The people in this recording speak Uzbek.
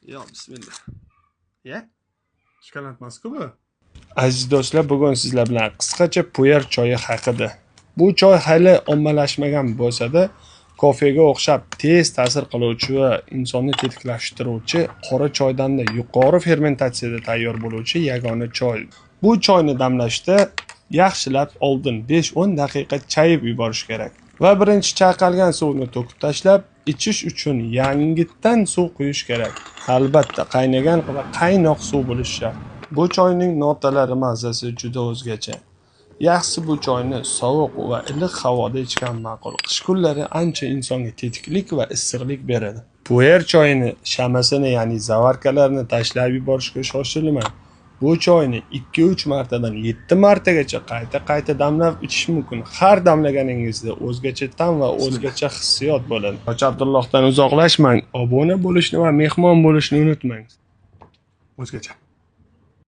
Yo, bismillah. Ya? Shikolatmas-ku bu. Aziz do'stlar, bugun sizlar bilan qisqacha puer choyi haqida. Bu choy hali ommalashmagan bo'lsa-da, kofega o'xshab tez ta'sir qiluvchi va insonni tetiklashtiruvchi qora choydan-da yuqori fermentatsiyada tayyor bo'luvchi yagona choy. Bu choyni damlashda yaxshilab oldin 5-10 daqiqa chayib yuborish kerak va birinchi chayqalgan suvni to'kib tashlab, ichish uchun yangitdan suv quyish kerak. Albatta, qaynagan va qaynoq suv bo'lishi shart. Bu choyning notalari mazasi juda o'zgacha. Yaxshisi bu choyni sovuq va iliq havoda ichgan ma'qul. Qish kunlari ancha insonga tetiklik va issiqlik beradi. Puer choyini shamasini, ya'ni zavarkalarini tashlab yuborishga shoshilmang. Bu choyni 2-3 martadan 7 martagacha qayta damlab ichish mumkin. Har damlaganingizda o'zgacha ta'm va o'zgacha hissiyot bo'ladi. Hoji Abdullohdan uzoqlashmang. Obuna bo'lishni va mehmon bo'lishni unutmang. O'zgacha.